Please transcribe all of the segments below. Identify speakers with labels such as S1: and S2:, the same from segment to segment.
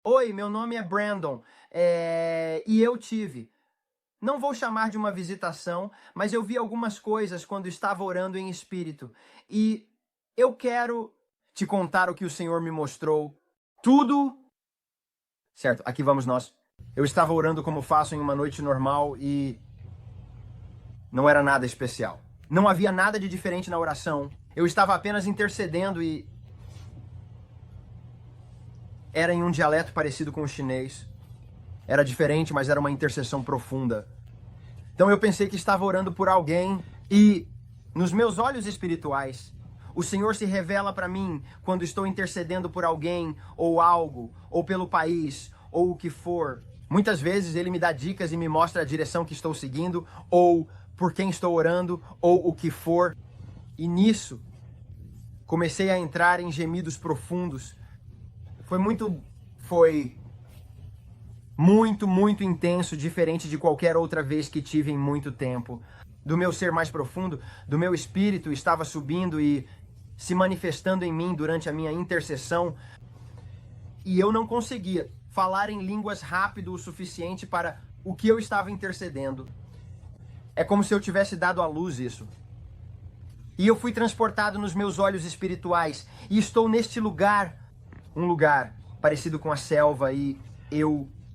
S1: Oi, meu nome é Brandon, e eu tive. Não vou chamar de uma visitação, mas eu vi algumas coisas quando estava orando em espírito. E eu quero te contar o que o Senhor me mostrou. Tudo. Certo, aqui vamos nós. Eu estava orando como faço em uma noite normal e não era nada especial. Não havia nada de diferente na oração. Eu estava apenas intercedendo e era em um dialeto parecido com o chinês. Era diferente, mas era uma intercessão profunda. Então eu pensei que estava orando por alguém e nos meus olhos espirituais, o Senhor se revela para mim quando estou intercedendo por alguém ou algo, ou pelo país, ou o que for. Muitas vezes ele me dá dicas e me mostra a direção que estou seguindo, ou por quem estou orando, ou o que for. E nisso, comecei a entrar em gemidos profundos. Foi muito intenso, diferente de qualquer outra vez que tive em muito tempo. Do meu ser mais profundo, do meu espírito estava subindo e se manifestando em mim durante a minha intercessão, e eu não conseguia falar em línguas rápido o suficiente para o que eu estava intercedendo. É como se eu tivesse dado à luz isso. E eu fui transportado nos meus olhos espirituais, e estou neste lugar, um lugar parecido com a selva, e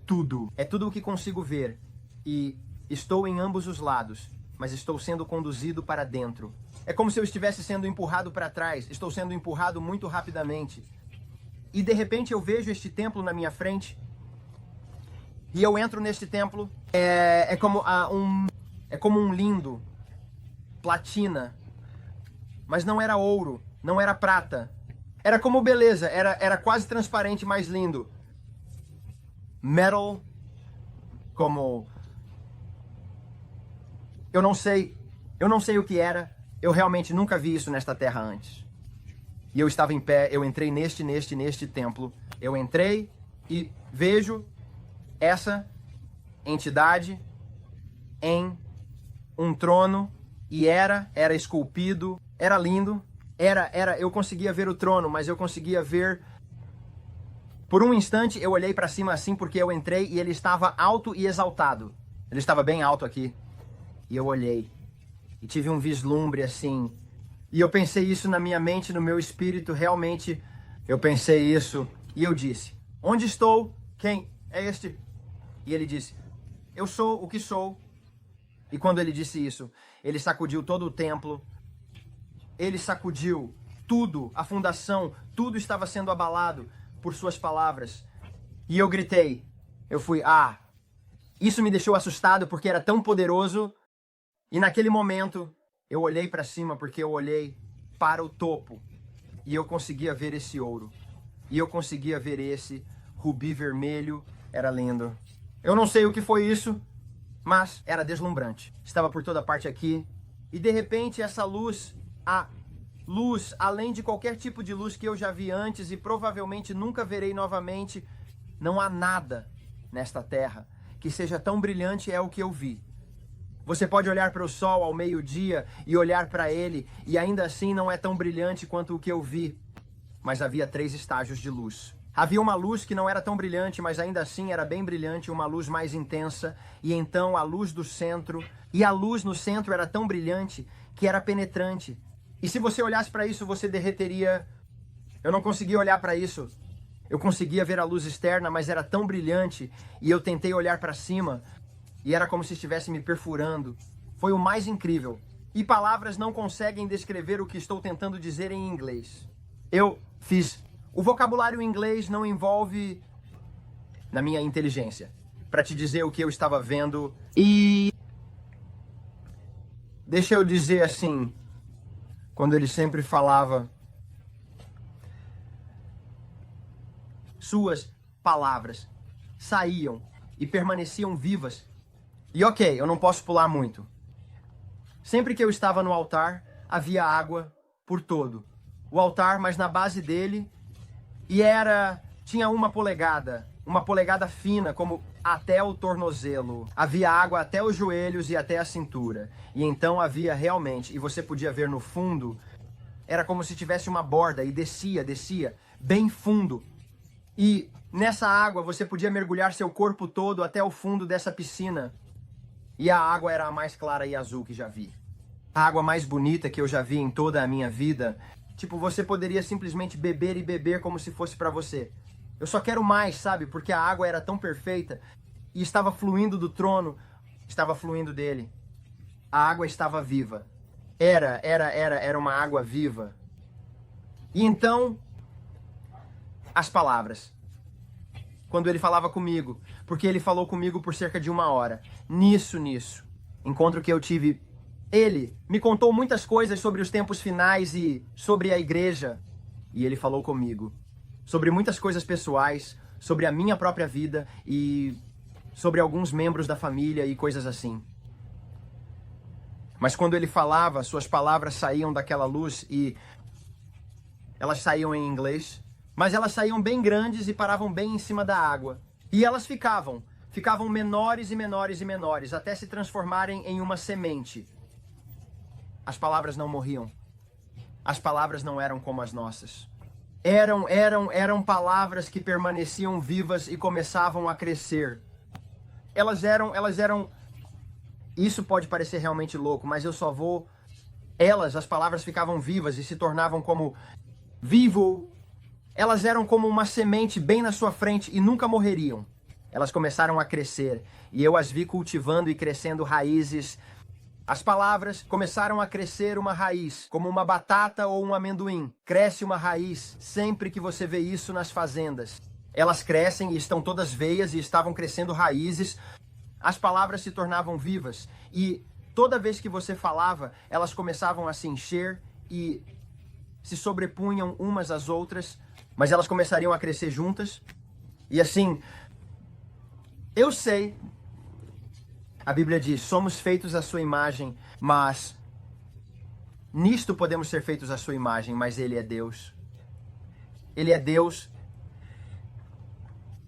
S1: tudo. É tudo o que consigo ver. E estou em ambos os lados, mas estou sendo conduzido para dentro. É como se eu estivesse sendo empurrado para trás. Estou sendo empurrado muito rapidamente. E de repente eu vejo este templo na minha frente. E eu entro neste templo. É como um lindo, platina. Mas não era ouro, não era prata. Era como beleza, era quase transparente, mais lindo. Metal, como eu não sei o que era. Eu realmente nunca vi isso nesta terra antes. E eu estava em pé, eu entrei neste templo. Eu entrei e vejo essa entidade em um trono e era esculpido, era lindo, eu conseguia ver o trono, mas eu conseguia ver. Por um instante eu olhei para cima assim porque eu entrei e ele estava alto e exaltado. Ele estava bem alto aqui. E eu olhei e tive um vislumbre assim. E eu pensei isso na minha mente, no meu espírito, realmente eu pensei isso. E eu disse: onde estou? Quem é este? E ele disse: eu sou o que sou. E quando ele disse isso, ele sacudiu todo o templo. Ele sacudiu tudo, a fundação, tudo estava sendo abalado por suas palavras. E eu gritei. Eu fui, isso me deixou assustado porque era tão poderoso. E naquele momento, eu olhei para cima porque eu olhei para o topo. E eu conseguia ver esse ouro. E eu conseguia ver esse rubi vermelho. Era lindo. Eu não sei o que foi isso, mas era deslumbrante. Estava por toda parte aqui. E de repente essa luz, a luz, além de qualquer tipo de luz que eu já vi antes e provavelmente nunca verei novamente, não há nada nesta terra que seja tão brilhante é o que eu vi. Você pode olhar para o sol ao meio-dia e olhar para ele e ainda assim não é tão brilhante quanto o que eu vi. Mas havia 3 estágios de luz. Havia uma luz que não era tão brilhante, mas ainda assim era bem brilhante, uma luz mais intensa, e então a luz do centro, e a luz no centro era tão brilhante que era penetrante. E se você olhasse para isso, você derreteria. Eu não conseguia olhar para isso. Eu conseguia ver a luz externa, mas era tão brilhante, e eu tentei olhar para cima, e era como se estivesse me perfurando. Foi o mais incrível. E palavras não conseguem descrever o que estou tentando dizer em inglês. Eu fiz. O vocabulário em inglês não envolve na minha inteligência para te dizer o que eu estava vendo. E deixa eu dizer assim, quando ele sempre falava, suas palavras saíam e permaneciam vivas. E ok, eu não posso pular muito. Sempre que eu estava no altar, havia água por todo o altar, mas na base dele, e tinha uma polegada fina, como até o tornozelo. Havia água até os joelhos e até a cintura. E então havia realmente, e você podia ver no fundo, era como se tivesse uma borda e descia, bem fundo. E Nessa água você podia mergulhar seu corpo todo até o fundo dessa piscina. E a água era a mais clara e azul que já vi. A água mais bonita que eu já vi em toda a minha vida. Tipo, você poderia simplesmente beber e beber como se fosse pra você. Eu só quero mais, sabe? Porque a água era tão perfeita e estava fluindo do trono, estava fluindo dele. A água estava viva. Era uma água viva. E então, as palavras. Quando ele falava comigo, porque ele falou comigo por cerca de 1 hora. Nisso. Encontro que eu tive. Ele me contou muitas coisas sobre os tempos finais e sobre a igreja. E ele falou comigo sobre muitas coisas pessoais, sobre a minha própria vida e sobre alguns membros da família e coisas assim. Mas quando ele falava, suas palavras saíam daquela luz e elas saíam em inglês, mas elas saíam bem grandes e paravam bem em cima da água. E elas ficavam menores e menores e menores, até se transformarem em uma semente. As palavras não morriam. As palavras não eram como as nossas. Eram palavras que permaneciam vivas e começavam a crescer. Elas eram... Isso pode parecer realmente louco, mas eu só vou... as palavras ficavam vivas e se tornavam como... Vivo. Elas eram como uma semente bem na sua frente e nunca morreriam. Elas começaram a crescer e eu as vi cultivando e crescendo raízes. As palavras começaram a crescer uma raiz, como uma batata ou um amendoim. Cresce uma raiz sempre que você vê isso nas fazendas. Elas crescem e estão todas veias e estavam crescendo raízes. As palavras se tornavam vivas e toda vez que você falava, elas começavam a se encher e se sobrepunham umas às outras, mas elas começariam a crescer juntas. E assim, eu sei... A Bíblia diz, somos feitos à sua imagem, mas nisto podemos ser feitos à sua imagem, mas Ele é Deus. Ele é Deus.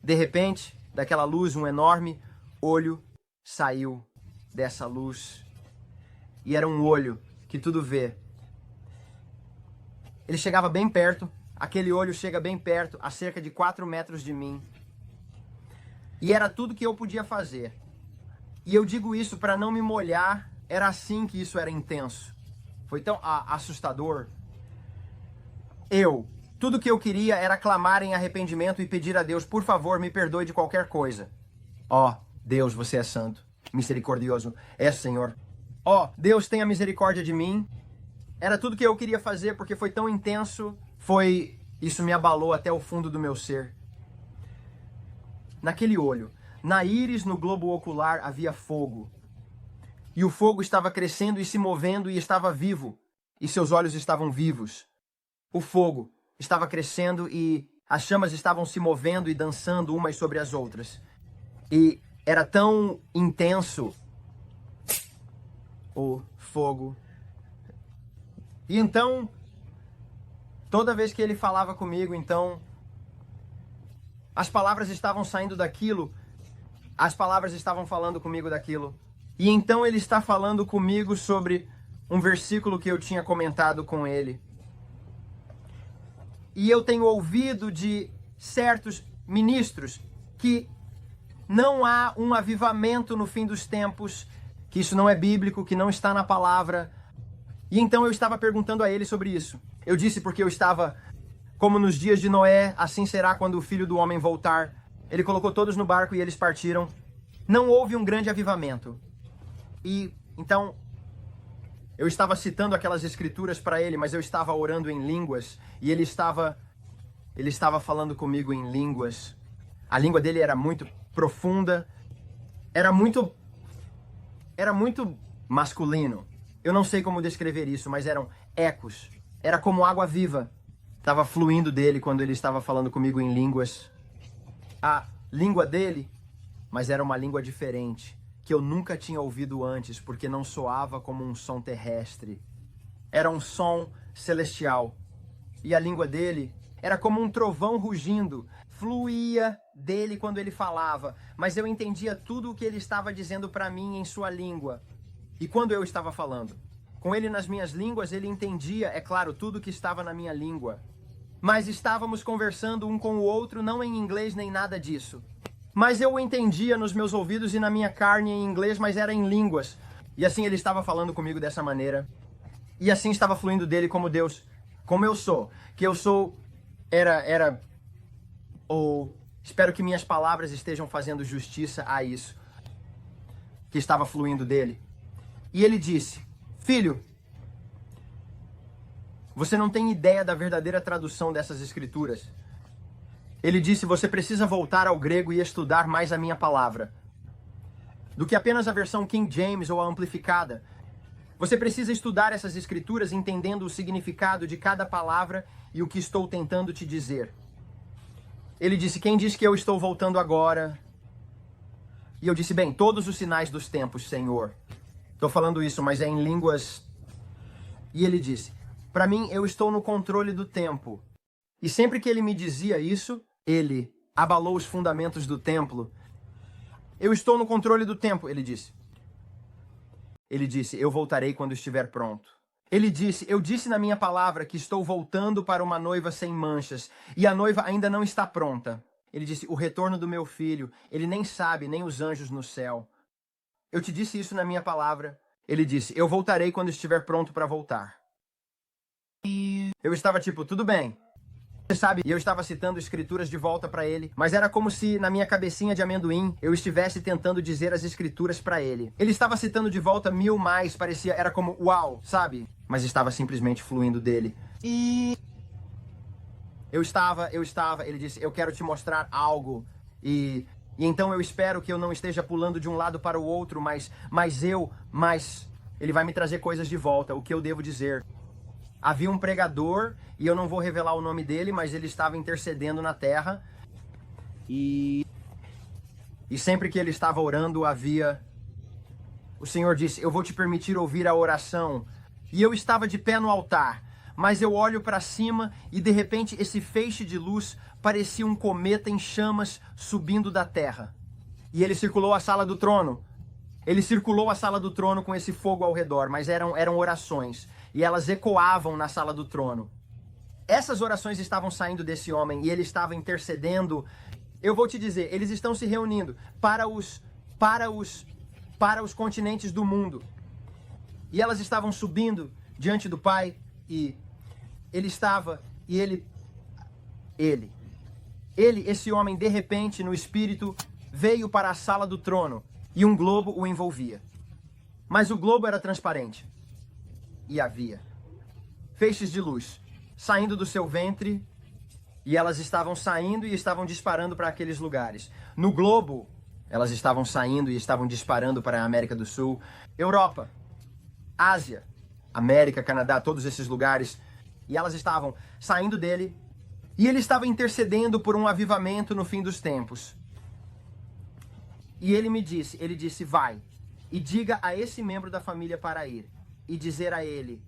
S1: De repente, daquela luz, um enorme olho saiu dessa luz. E era um olho que tudo vê. Ele chegava bem perto, aquele olho chega bem perto, a cerca de 4 metros de mim. E era tudo que eu podia fazer. E eu digo isso para não me molhar, era assim que isso era intenso. Foi tão assustador. Tudo que eu queria era clamar em arrependimento e pedir a Deus, por favor, me perdoe de qualquer coisa. Ó, Deus, você é santo, misericordioso, é Senhor. Ó, Deus, tenha misericórdia de mim. Era tudo que eu queria fazer porque foi tão intenso, isso me abalou até o fundo do meu ser. Naquele olho, na íris, no globo ocular, havia fogo. E o fogo estava crescendo e se movendo e estava vivo. E seus olhos estavam vivos. O fogo estava crescendo e as chamas estavam se movendo e dançando umas sobre as outras. E era tão intenso o fogo. E então, toda vez que ele falava comigo, então, as palavras estavam saindo daquilo. As palavras estavam falando comigo daquilo. E então ele está falando comigo sobre um versículo que eu tinha comentado com ele. E eu tenho ouvido de certos ministros que não há um avivamento no fim dos tempos, que isso não é bíblico, que não está na palavra. E então eu estava perguntando a ele sobre isso. Eu disse porque eu estava, como nos dias de Noé, assim será quando o Filho do Homem voltar. Ele colocou todos no barco e eles partiram. Não houve um grande avivamento. E então eu estava citando aquelas escrituras para ele, mas eu estava orando em línguas e ele estava falando comigo em línguas. A língua dele era muito profunda, era muito masculino. Eu não sei como descrever isso, mas eram ecos. Era como água viva. Estava fluindo dele quando ele estava falando comigo em línguas. A língua dele, mas era uma língua diferente, que eu nunca tinha ouvido antes, porque não soava como um som terrestre. Era um som celestial. E a língua dele era como um trovão rugindo. Fluía dele quando ele falava, mas eu entendia tudo o que ele estava dizendo para mim em sua língua. E quando eu estava falando com ele nas minhas línguas, ele entendia, é claro, tudo que estava na minha língua. mas estávamos conversando um com o outro, não em inglês nem nada disso. Mas eu o entendia nos meus ouvidos e na minha carne em inglês, mas era em línguas. E assim ele estava falando comigo dessa maneira. E assim estava fluindo dele como Deus, como eu sou. Que eu sou, ou espero que minhas palavras estejam fazendo justiça a isso. Que estava fluindo dele. E ele disse, filho, você não tem ideia da verdadeira tradução dessas escrituras. Ele disse, você precisa voltar ao grego e estudar mais a minha palavra. Do que apenas a versão King James ou a amplificada. Você precisa estudar essas escrituras entendendo o significado de cada palavra e o que estou tentando te dizer. Ele disse, quem diz que eu estou voltando agora? E eu disse, bem, todos os sinais dos tempos, Senhor. Estou falando isso, mas é em línguas... E ele disse, para mim, eu estou no controle do tempo. E sempre que ele me dizia isso, ele abalou os fundamentos do templo. Eu estou no controle do tempo, ele disse. Ele disse, eu voltarei quando estiver pronto. Ele disse, eu disse na minha palavra que estou voltando para uma noiva sem manchas, e a noiva ainda não está pronta. Ele disse, o retorno do meu filho, ele nem sabe, nem os anjos no céu. Eu te disse isso na minha palavra. Ele disse, eu voltarei quando estiver pronto para voltar. Eu estava tipo, tudo bem. Você sabe, e eu estava citando escrituras de volta para ele, mas era como se na minha cabecinha de amendoim eu estivesse tentando dizer as escrituras para ele. Ele estava citando de volta 1000 mais, parecia, era como uau, sabe? Mas estava simplesmente fluindo dele. E eu estava, ele disse, eu quero te mostrar algo. E então eu espero que eu não esteja pulando de um lado para o outro, mas ele vai me trazer coisas de volta, o que eu devo dizer. Havia um pregador, e eu não vou revelar o nome dele, mas ele estava intercedendo na terra. E sempre que ele estava orando, o Senhor disse, eu vou te permitir ouvir a oração. E eu estava de pé no altar, mas eu olho para cima e de repente esse feixe de luz parecia um cometa em chamas subindo da terra. E ele circulou a sala do trono. Ele circulou a sala do trono com esse fogo ao redor, mas eram orações. E elas ecoavam na sala do trono. Essas orações estavam saindo desse homem e ele estava intercedendo. Eu vou te dizer, eles estão se reunindo para os continentes do mundo. E elas estavam subindo diante do Pai e esse homem, de repente, no espírito, veio para a sala do trono e um globo o envolvia. Mas o globo era transparente. E havia feixes de luz saindo do seu ventre, e elas estavam saindo e estavam disparando para aqueles lugares. No globo, elas estavam saindo e estavam disparando para a América do Sul, Europa, Ásia, América, Canadá, todos esses lugares. E elas estavam saindo dele, e ele estava intercedendo por um avivamento no fim dos tempos. E ele disse, vai, e diga a esse membro da família para ir. E dizer a ele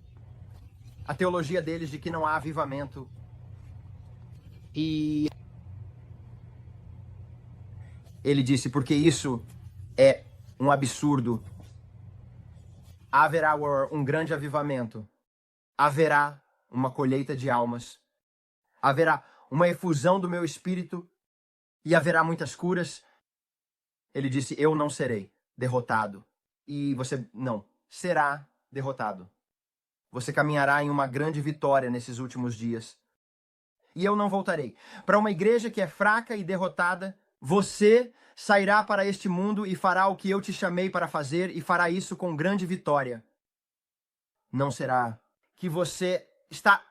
S1: a teologia deles de que não há avivamento. E ele disse, porque isso é um absurdo. Haverá um grande avivamento. Haverá uma colheita de almas. Haverá uma efusão do meu espírito. E haverá muitas curas. Ele disse, eu não serei derrotado. E você não será derrotado. Você caminhará em uma grande vitória nesses últimos dias. E eu não voltarei. Para uma igreja que é fraca e derrotada, você sairá para este mundo e fará o que eu te chamei para fazer e fará isso com grande vitória. Não será que você está...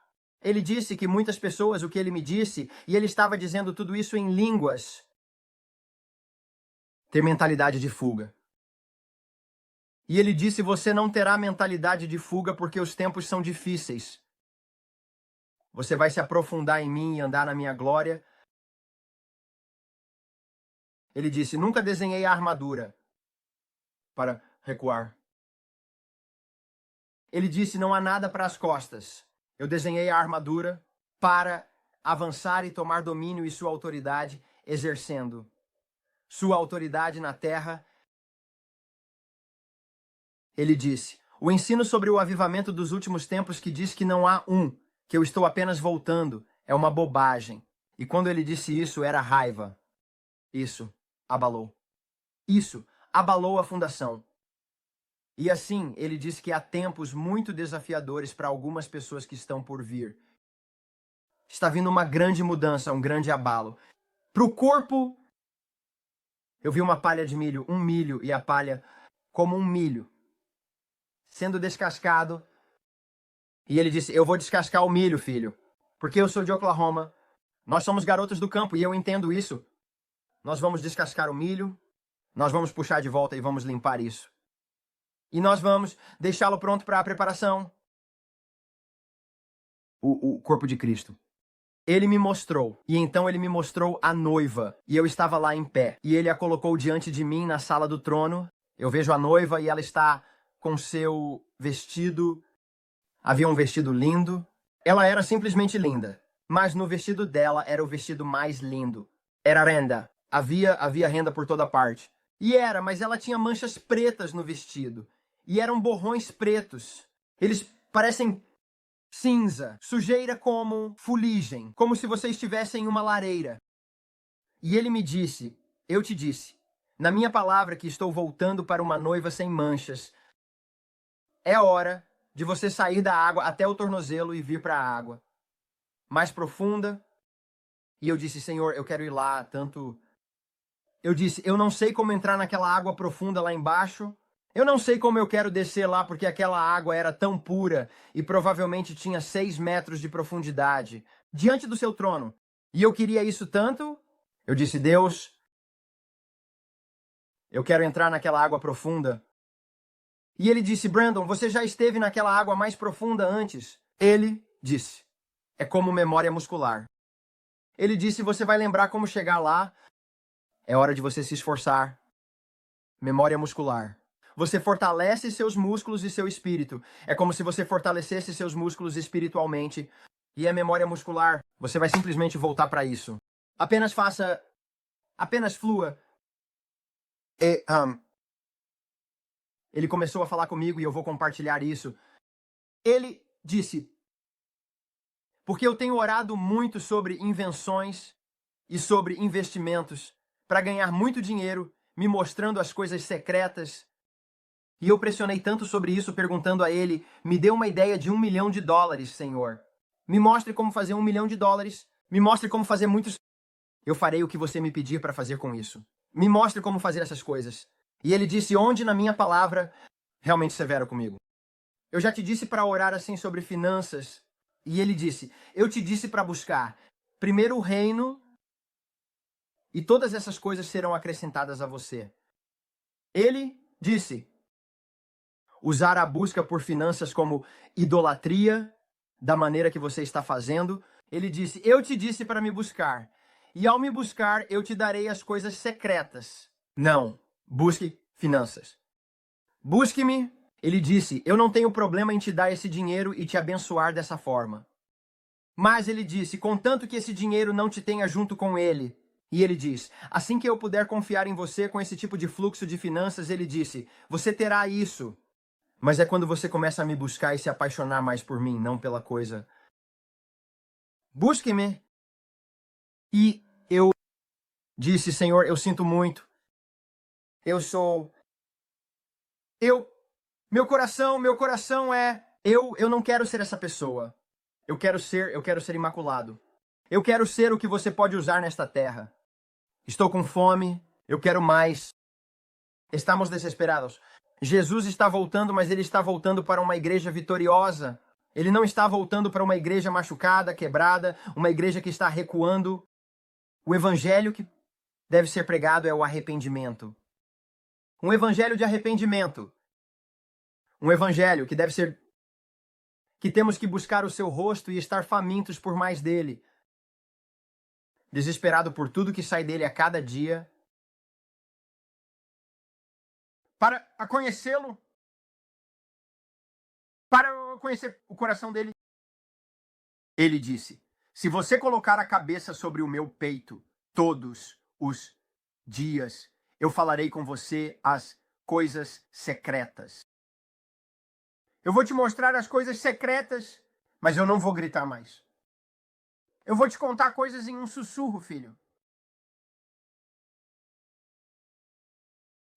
S1: Ele disse que muitas pessoas, o que ele me disse, e ele estava dizendo tudo isso em línguas, ter mentalidade de fuga. E ele disse, você não terá mentalidade de fuga porque os tempos são difíceis. Você vai se aprofundar em mim e andar na minha glória. Ele disse, nunca desenhei a armadura para recuar. Ele disse, não há nada para as costas. Eu desenhei a armadura para avançar e tomar domínio e sua autoridade, exercendo sua autoridade na terra. Ele disse, o ensino sobre o avivamento dos últimos tempos que diz que não há um, que eu estou apenas voltando, é uma bobagem. E quando ele disse isso, era raiva. Isso abalou. Isso abalou a fundação. E assim, ele disse que há tempos muito desafiadores para algumas pessoas que estão por vir. Está vindo uma grande mudança, um grande abalo. Para o corpo, eu vi uma palha de milho, um milho, e a palha como um milho, sendo descascado. E ele disse, eu vou descascar o milho, filho, porque eu sou de Oklahoma. Nós somos garotos do campo e eu entendo isso. Nós vamos descascar o milho, nós vamos puxar de volta e vamos limpar isso. E nós vamos deixá-lo pronto para a preparação. O corpo de Cristo. Ele me mostrou, e então ele me mostrou a noiva, e eu estava lá em pé, e ele a colocou diante de mim na sala do trono. Eu vejo a noiva e ela está com seu vestido, havia um vestido lindo. Ela era simplesmente linda, mas no vestido dela era o vestido mais lindo. Era renda, havia renda por toda parte. Mas ela tinha manchas pretas no vestido, e eram borrões pretos. Eles parecem cinza, sujeira como fuligem, como se você estivesse em uma lareira. E ele me disse, eu te disse, na minha palavra que estou voltando para uma noiva sem manchas. É hora de você sair da água até o tornozelo e vir para a água mais profunda. E eu disse, Senhor, eu quero ir lá, tanto... Eu disse, eu não sei como entrar naquela água profunda lá embaixo. Eu não sei como eu quero descer lá, porque aquela água era tão pura e provavelmente tinha 6 metros de profundidade diante do seu trono. E eu queria isso tanto. Eu disse, Deus, eu quero entrar naquela água profunda. E ele disse, Brandon, você já esteve naquela água mais profunda antes? Ele disse, é como memória muscular. Ele disse, você vai lembrar como chegar lá. É hora de você se esforçar. Memória muscular. Você fortalece seus músculos e seu espírito. É como se você fortalecesse seus músculos espiritualmente. E a memória muscular, você vai simplesmente voltar para isso. Apenas flua. Ele começou a falar comigo e eu vou compartilhar isso. Ele disse, porque eu tenho orado muito sobre invenções e sobre investimentos para ganhar muito dinheiro, me mostrando as coisas secretas. E eu pressionei tanto sobre isso, perguntando a ele, me dê uma ideia de $1 milhão, Senhor. Me mostre como fazer $1 milhão. Me mostre como fazer muitos... Eu farei o que você me pedir para fazer com isso. Me mostre como fazer essas coisas. E ele disse, onde na minha palavra, realmente severo comigo. Eu já te disse para orar assim sobre finanças. E ele disse, eu te disse para buscar primeiro o reino e todas essas coisas serão acrescentadas a você. Ele disse, usar a busca por finanças como idolatria, da maneira que você está fazendo. Ele disse, eu te disse para me buscar, e ao me buscar, eu te darei as coisas secretas. Não, busque finanças. Busque-me. Ele disse, eu não tenho problema em te dar esse dinheiro e te abençoar dessa forma. Mas ele disse, contanto que esse dinheiro não te tenha junto com ele. E ele diz, assim que eu puder confiar em você com esse tipo de fluxo de finanças, ele disse, você terá isso. Mas é quando você começa a me buscar e se apaixonar mais por mim, não pela coisa. Busque-me. E eu disse, Senhor, eu sinto muito. Meu coração é, eu não quero ser essa pessoa. Eu quero ser imaculado. Eu quero ser o que você pode usar nesta terra. Estou com fome, eu quero mais. Estamos desesperados. Jesus está voltando, mas ele está voltando para uma igreja vitoriosa. Ele não está voltando para uma igreja machucada, quebrada, uma igreja que está recuando. O evangelho que deve ser pregado é o arrependimento. Um evangelho de arrependimento. Um evangelho que deve ser... que temos que buscar o seu rosto e estar famintos por mais dele. Desesperado por tudo que sai dele a cada dia. Para conhecê-lo, para conhecer o coração dele. Ele disse, se você colocar a cabeça sobre o meu peito todos os dias, eu falarei com você as coisas secretas. Eu vou te mostrar as coisas secretas, mas eu não vou gritar mais. Eu vou te contar coisas em um sussurro, filho.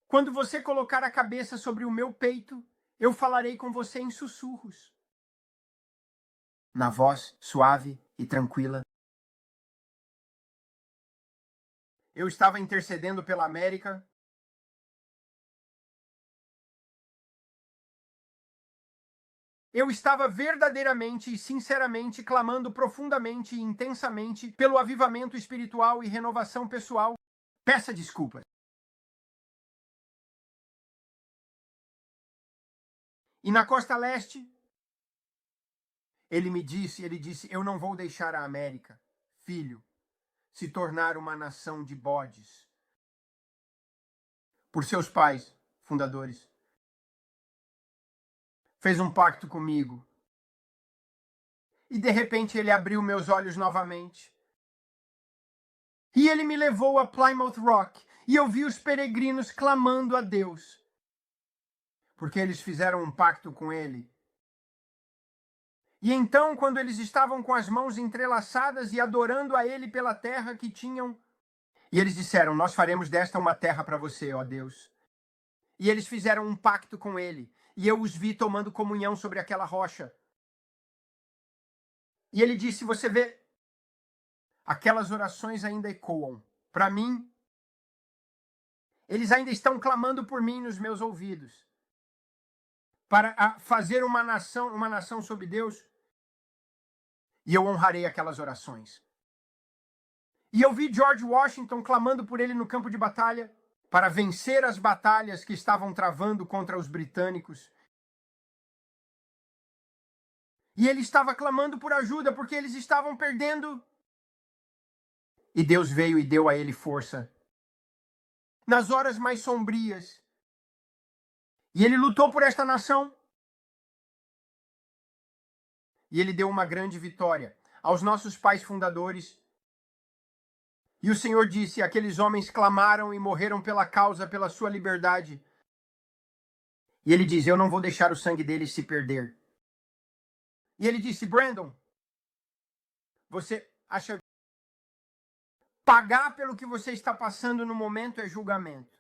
S1: Quando você colocar a cabeça sobre o meu peito, eu falarei com você em sussurros. Na voz suave e tranquila. Eu estava intercedendo pela América. Eu estava verdadeiramente e sinceramente clamando profundamente e intensamente pelo avivamento espiritual e renovação pessoal. Peça desculpas. E na costa leste, ele disse, eu não vou deixar a América, filho, se tornar uma nação de bodes. Por seus pais, fundadores. Fez um pacto comigo. E de repente ele abriu meus olhos novamente. E ele me levou a Plymouth Rock. E eu vi os peregrinos clamando a Deus. Porque eles fizeram um pacto com ele. E então, quando eles estavam com as mãos entrelaçadas e adorando a ele pela terra que tinham, e eles disseram, nós faremos desta uma terra para você, ó Deus. E eles fizeram um pacto com ele. E eu os vi tomando comunhão sobre aquela rocha. E ele disse, você vê, aquelas orações ainda ecoam. Para mim, eles ainda estão clamando por mim nos meus ouvidos. Para fazer uma nação sob Deus. E eu honrarei aquelas orações. E eu vi George Washington clamando por ele no campo de batalha, para vencer as batalhas que estavam travando contra os britânicos. E ele estava clamando por ajuda, porque eles estavam perdendo. E Deus veio e deu a ele força. Nas horas mais sombrias. E ele lutou por esta nação. E ele deu uma grande vitória aos nossos pais fundadores. E o Senhor disse, aqueles homens clamaram e morreram pela causa, pela sua liberdade. E ele diz, eu não vou deixar o sangue deles se perder. E ele disse, Brandon, você acha que pagar pelo que você está passando no momento é julgamento?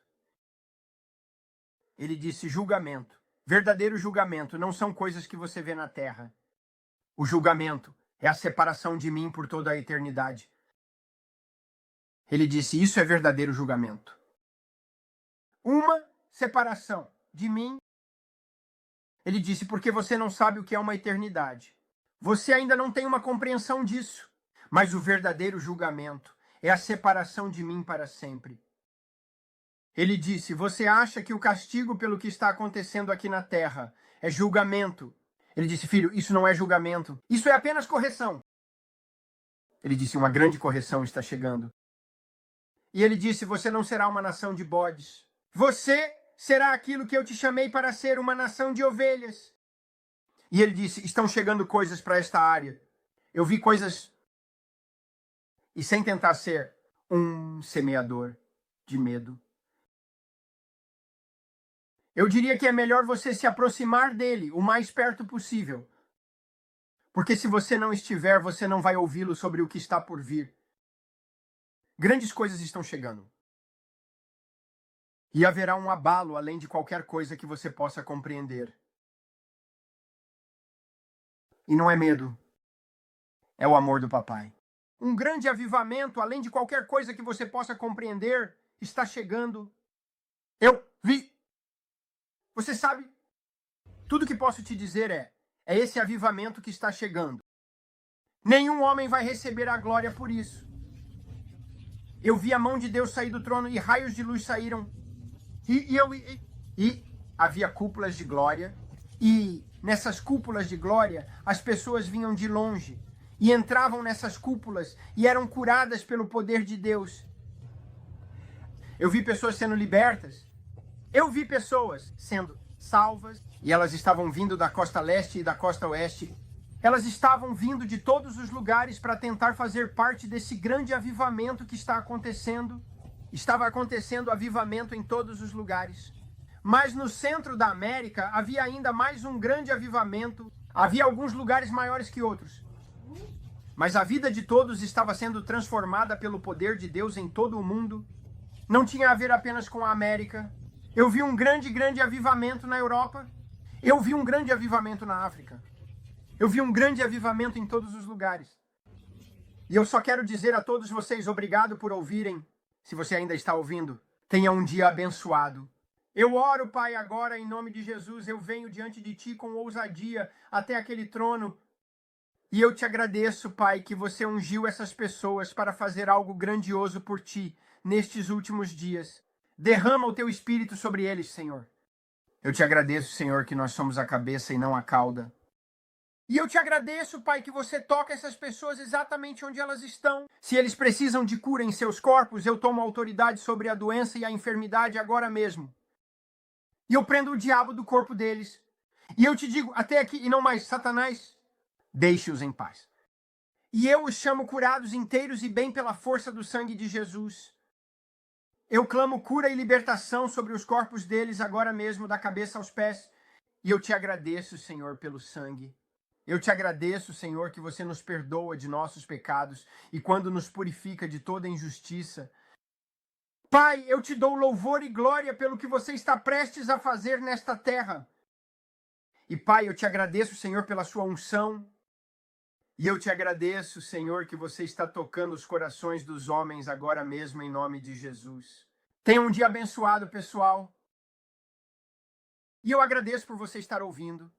S1: Ele disse, julgamento. Verdadeiro julgamento não são coisas que você vê na terra. O julgamento é a separação de mim por toda a eternidade. Ele disse, isso é verdadeiro julgamento. Uma separação de mim. Ele disse, porque você não sabe o que é uma eternidade. Você ainda não tem uma compreensão disso. Mas o verdadeiro julgamento é a separação de mim para sempre. Ele disse, você acha que o castigo pelo que está acontecendo aqui na terra é julgamento? Ele disse, filho, isso não é julgamento. Isso é apenas correção. Ele disse, uma grande correção está chegando. E ele disse, você não será uma nação de bodes. Você será aquilo que eu te chamei para ser, uma nação de ovelhas. E ele disse, estão chegando coisas para esta área. Eu vi coisas... E sem tentar ser um semeador de medo. Eu diria que é melhor você se aproximar dele o mais perto possível. Porque se você não estiver, você não vai ouvi-lo sobre o que está por vir. Grandes coisas estão chegando. E haverá um abalo além de qualquer coisa que você possa compreender. E não é medo. É o amor do papai. Um grande avivamento, além de qualquer coisa que você possa compreender, está chegando. Eu vi. Você sabe, tudo que posso te dizer é esse avivamento que está chegando. Nenhum homem vai receber a glória por isso. Eu vi a mão de Deus sair do trono e raios de luz saíram. E havia cúpulas de glória. E nessas cúpulas de glória, as pessoas vinham de longe. E entravam nessas cúpulas e eram curadas pelo poder de Deus. Eu vi pessoas sendo libertas. Eu vi pessoas sendo salvas. E elas estavam vindo da costa leste e da costa oeste. Elas estavam vindo de todos os lugares para tentar fazer parte desse grande avivamento que está acontecendo. Estava acontecendo avivamento em todos os lugares. Mas no centro da América havia ainda mais um grande avivamento. Havia alguns lugares maiores que outros. mas a vida de todos estava sendo transformada pelo poder de Deus em todo o mundo. Não tinha a ver apenas com a América. Eu vi um grande avivamento na Europa. Eu vi um grande avivamento na África. Eu vi um grande avivamento em todos os lugares. E eu só quero dizer a todos vocês, obrigado por ouvirem. Se você ainda está ouvindo, tenha um dia abençoado. Eu oro, Pai, agora em nome de Jesus. Eu venho diante de Ti com ousadia até aquele trono. E eu te agradeço, Pai, que você ungiu essas pessoas para fazer algo grandioso por Ti nestes últimos dias. Derrama o Teu Espírito sobre eles, Senhor. Eu te agradeço, Senhor, que nós somos a cabeça e não a cauda. E eu te agradeço, Pai, que você toca essas pessoas exatamente onde elas estão. Se eles precisam de cura em seus corpos, eu tomo autoridade sobre a doença e a enfermidade agora mesmo. E eu prendo o diabo do corpo deles. E eu te digo, até aqui e não mais, Satanás, deixe-os em paz. E eu os chamo curados inteiros e bem pela força do sangue de Jesus. Eu clamo cura e libertação sobre os corpos deles agora mesmo, da cabeça aos pés. E eu te agradeço, Senhor, pelo sangue. Eu te agradeço, Senhor, que você nos perdoa de nossos pecados e quando nos purifica de toda injustiça. Pai, eu te dou louvor e glória pelo que você está prestes a fazer nesta terra. E Pai, eu te agradeço, Senhor, pela sua unção. E eu te agradeço, Senhor, que você está tocando os corações dos homens agora mesmo, em nome de Jesus. Tenha um dia abençoado, pessoal. E eu agradeço por você estar ouvindo.